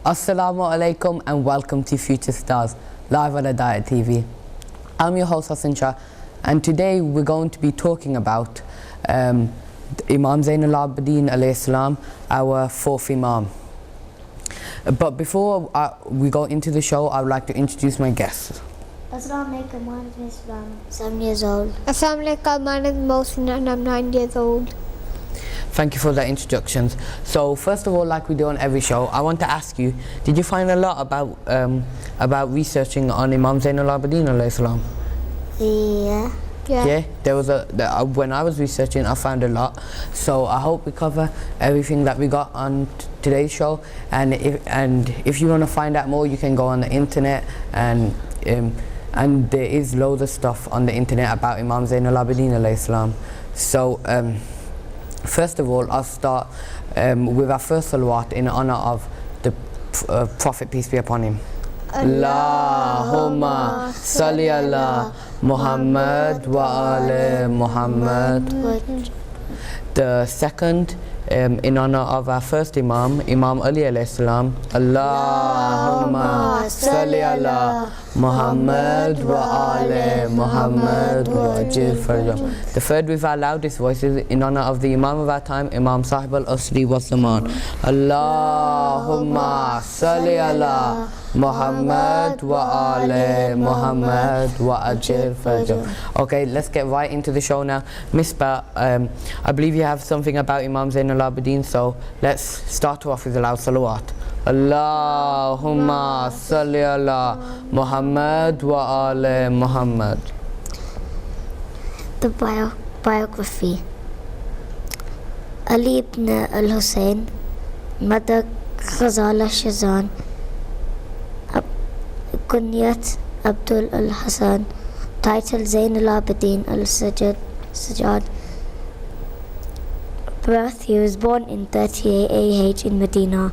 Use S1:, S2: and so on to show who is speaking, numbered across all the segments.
S1: Assalamu alaikum and welcome to Future Stars, live on Hidayat TV. I'm your host Hassan Shah, and today we're going to be talking about Imam Zainul Abidin alayhi salam, our fourth Imam. But before we go into the show, I would like to introduce my guests.
S2: Assalamu alaikum, my name is Islam. 7 years old.
S3: Assalamu alaikum, my name is Mohsin and I'm 9 years old.
S1: Thank you for the introductions. So first of all, like we do on every show, I want to ask you, did you find a lot about researching on Imam Zainul Abidin alayhi salam?
S2: Yeah.
S1: There was when I was researching, I found a lot. So I hope we cover everything that we got on today's show. And if you want to find out more, you can go on the internet, and there is loads of stuff on the internet about Imam Zainul Abidin alayhi salam. So first of all, I'll start with our first salawat in honor of the Prophet, peace be upon him. Allahumma salli ala Muhammad wa ala Muhammad. The second, in honor of our first Imam, Imam Ali alayhi salam. Allahumma salli ala Muhammad wa ala Muhammad wa ajil farjam. The third, with our loudest voices, in honor of the Imam of our time, Imam Sahib al-Asri wa Zaman. Allahumma salli ala Muhammad wa ala Muhammad wa ajil farjam. Okay, let's get right into the show now. Misbah, I believe you have something about Imam Zainul Abidin, so let's start off with a loud salawat. Allahumma salli ala Muhammad wa ala Muhammad.
S2: The biography. Ali ibn al-Hussein, mother Ghazala Shazan, Kunyat Abdul al-Hasan, title Zainul Abidin al-Sajjad. Birth, he was born in 38 AH in Medina.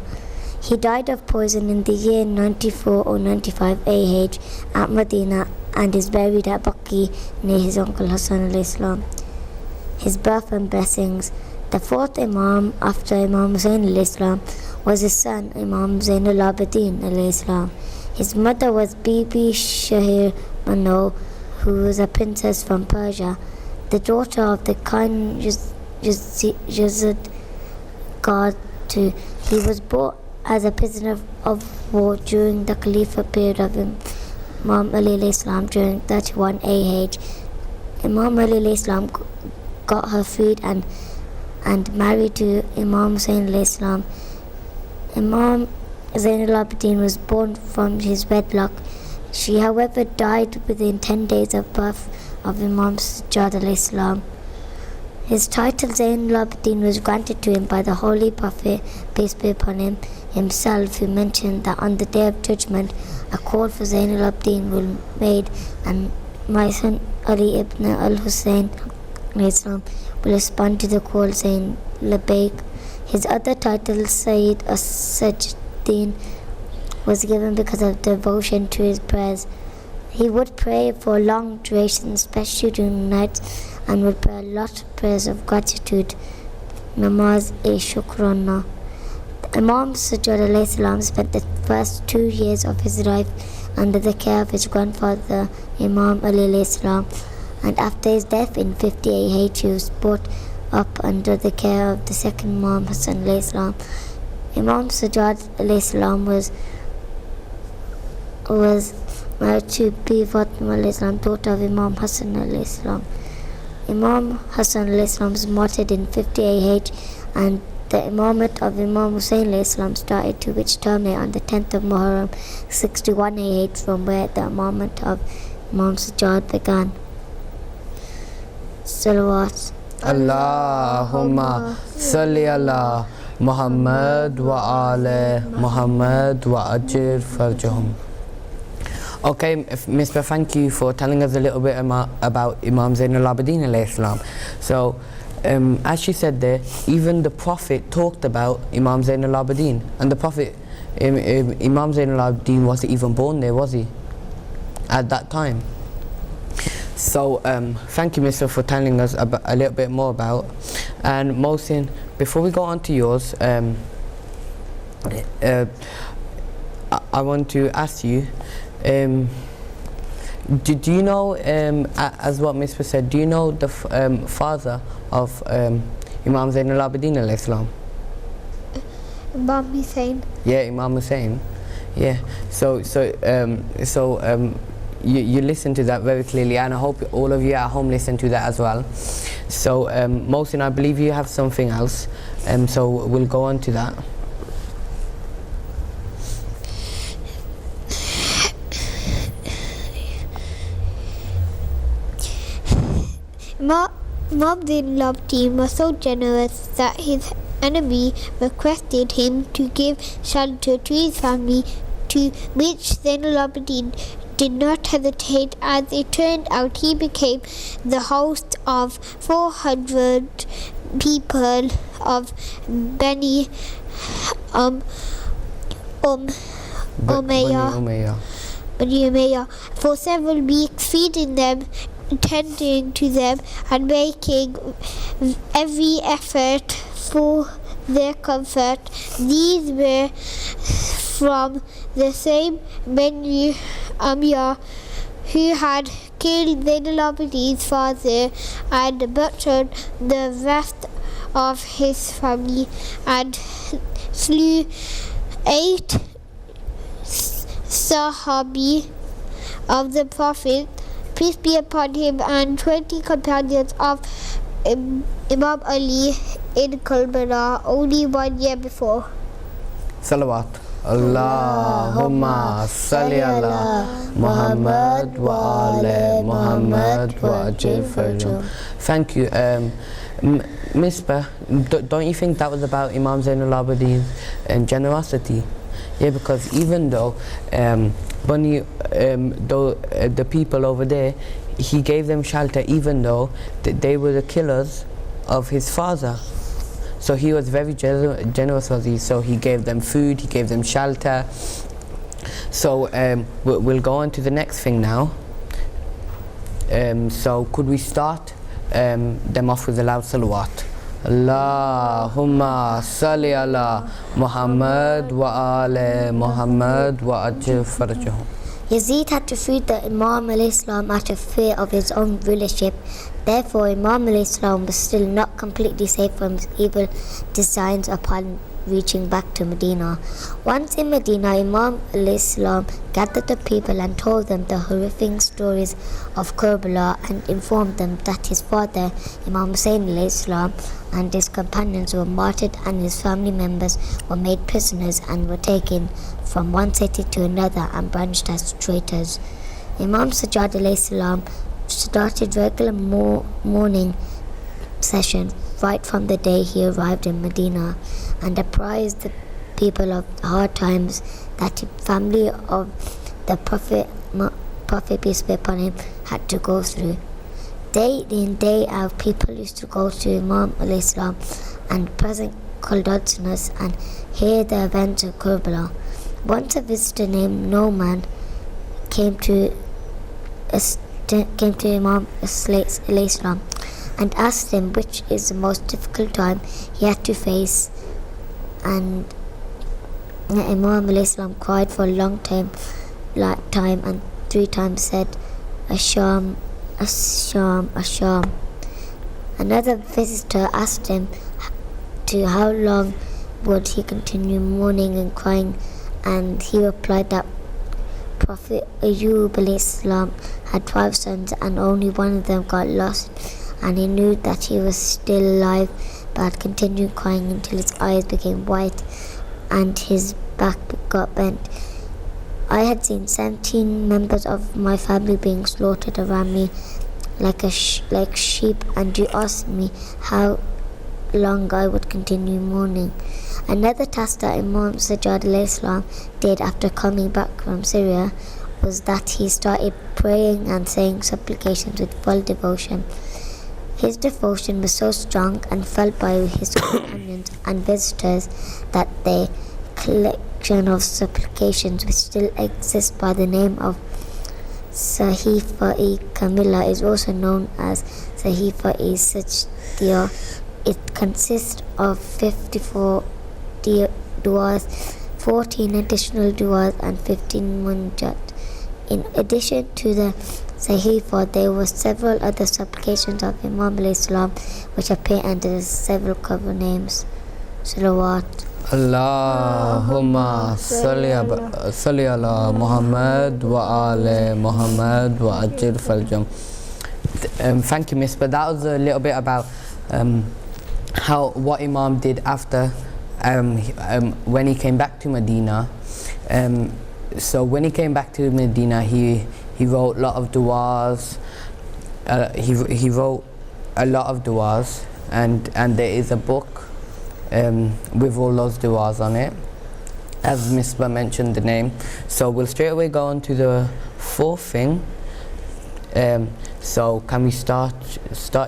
S2: He died of poison in the year 94 or 95 AH at Medina and is buried at Baqi near his uncle Hassan alayhi salam. His birth and blessings. The fourth Imam after Imam Hussain alayhi salam was his son Imam Zainul Abidin alayhi salam. His mother was Bibi Shahir Bano, who was a princess from Persia, the daughter of the kind Yazid God. He was brought as a prisoner of war during the Khalifa period of Imam Ali alayhi salam during 31 AH. Imam Ali alayhi salam got her freed and married to Imam Hussain alayhi salam. Imam Zainul Abidin was born from his wedlock. She, however, died within 10 days of birth of Imam Sajjad alayhi salam. His title Zainul Abidin was granted to him by the Holy Prophet, peace be upon him, himself, who mentioned that on the Day of Judgment a call for Zainul Abidin will be made, and my son Ali ibn al-Hussein will respond to the call saying Labbaik. His other title, Sayyid as-Sajdin, was given because of devotion to his prayers. He would pray for long duration, especially during nights, and would pray a lot of prayers of gratitude, namaz-e-shukrana. Imam Sajjad alayhi salam spent the first 2 years of his life under the care of his grandfather Imam Ali alayhi salam, and after his death in 50 AH he was brought up under the care of the second Imam Hassan alayhi salam. Imam Sajjad alayhi salam was married to Bi Fatima alayhi salam, daughter of Imam Hassan alayhi salam. Imam Hassan alayhi salam was martyred in 50 AH, and the imamate of Imam Hussain alayhi salam started, to which terminated on the 10th of Muharram 61 AH, from where the imamate of Imam Sajjad began. Salawat.
S1: Allahumma salli ala Muhammad wa ala Muhammad wa ajir farjahum. Okay, Mr. Thank you for telling us a little bit about Imam Zainul Abidin alayhi salam. So, as she said there, even the Prophet talked about Imam Zainul Abidin, and the Prophet, Imam Zainul Abidin wasn't even born there, was he? At that time. So, thank you, Mr. for telling us a little bit more about. And Mohsin, before we go on to yours, I want to ask you, do you know, as what Miss said, do you know the father of Imam Zain al-Abidin alayhi salam?
S3: Imam Hussein.
S1: Yeah, Imam Hussein. Yeah. So you listen to that very clearly, and I hope all of you at home listen to that as well. So Mohsin, I believe you have something else, so we'll go on to that.
S3: Imam Zain al-Abidin was so generous that his enemy requested him to give shelter to his family, to which Zain al-Abidin did not hesitate. As it turned out, he became the host of 400 people of Bani Umayyah for several weeks, feeding them, tending to them, and making every effort for their comfort. These were from the same Bani Umayyah who had killed Zain al-Abidin's father and butchered the rest of his family, and slew 8 Sahabi of the Prophet, peace be upon him, and 20 companions of Imam Ali in Karbala only 1 year before.
S1: Salawat. Allahumma salli ala Muhammad wa ala Muhammad wa ajil farjahum. Thank you. Misbah, don't you think that was about Imam Zain al-Abidin's generosity? Yeah, because even though the people over there, he gave them shelter, even though they were the killers of his father. So he was very generous with these. So he gave them food, he gave them shelter. So we'll go on to the next thing now. So could we start them off with a loud salawat? Allahumma salli ala Muhammad wa ala Muhammad wa ajil farjahum.
S2: Yazid had to free the Imam al-Islam out of fear of his own rulership. Therefore, Imam al-Islam was still not completely safe from his evil designs upon reaching back to Medina. Once in Medina, Imam al-Islam gathered the people and told them the horrific stories of Karbala and informed them that his father, Imam Hussein al-Islam, and his companions were martyred and his family members were made prisoners and were taken from one city to another and brandished as traitors. Imam Sajjad al-Islam started regular mourning session right from the day he arrived in Medina, and apprised the people of the hard times that the family of the Prophet, peace be upon him, had to go through. Day in, day out, people used to go to Imam al-Islam and present condolences and hear the events of Karbala. Once a visitor named Noman came to Imam al-Islam and asked him which is the most difficult time he had to face, and Imam al-Islam cried for a long time and 3 times said, Asham, Asham, Asham. Another visitor asked him to how long would he continue mourning and crying, and he replied that Prophet Ayyub al-Islam had 5 sons and only one of them got lost, and he knew that he was still alive, but continued crying until his eyes became white and his back got bent. I had seen 17 members of my family being slaughtered around me like sheep, and you asked me how long I would continue mourning. Another task that Imam Sajjad al-Islam did after coming back from Syria was that he started praying and saying supplications with full devotion. His devotion was so strong and felt by his companions and visitors that the collection of supplications which still exists by the name of Sahifa-e Kamila is also known as Sahifa-e Sajdiya. It consists of 54 du'as 14 additional du'as and 15 munajat. In addition to the Sahifa, there were several other supplications of Imam alayhi salam which appear under the several cover names. Salawat.
S1: Allahumma salli ala Muhammad wa ala Muhammad wa ajir faljam. Thank you, Miss. But that was a little bit about what Imam did after when he came back to Medina. So when he came back to Medina, he wrote a lot of du'as. He wrote a lot of du'as, and there is a book with all those du'as on it, as Misbah mentioned the name. So we'll straight away go on to the fourth thing. So can we start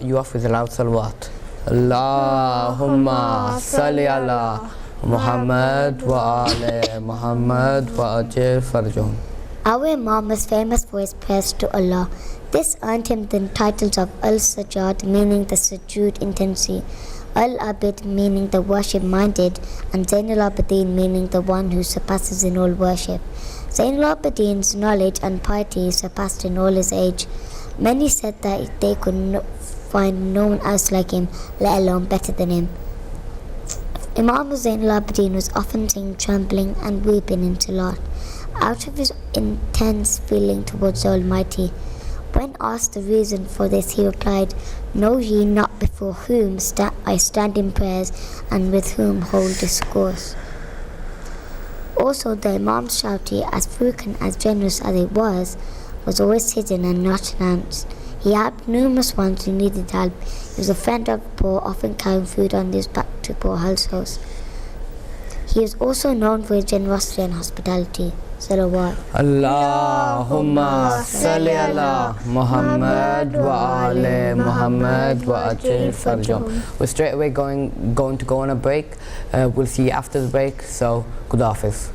S1: you off with a loud salawat? Allahumma salli ala Muhammad wa ala Muhammad wa ajir farjahum.
S2: Our Imam was famous for his prayers to Allah. This earned him the titles of Al-Sajjad, meaning the sujood intensity, Al-Abid, meaning the worship-minded, and Zain al-Abidin, meaning the one who surpasses in all worship. Zain al-Abidin's knowledge and piety surpassed in all his age. Many said that they could find no one else like him, let alone better than him. Imam Zain al-Abidin was often seen trembling and weeping in Salat, out of his intense feeling towards the Almighty. When asked the reason for this, he replied, "Know ye not before whom I stand in prayers, and with whom hold discourse?" Also, the Imam's charity, as frequent as generous as it was always hidden and not announced. He helped numerous ones who needed help. He was a friend of the poor, often carrying food on his back to poor households. He is also known for his generosity and hospitality. Salawat.
S1: Allahumma salli ala Muhammad wa ala Muhammad wa ajil farjahum. We're straight away going to go on a break. We'll see you after the break, so good hafiz.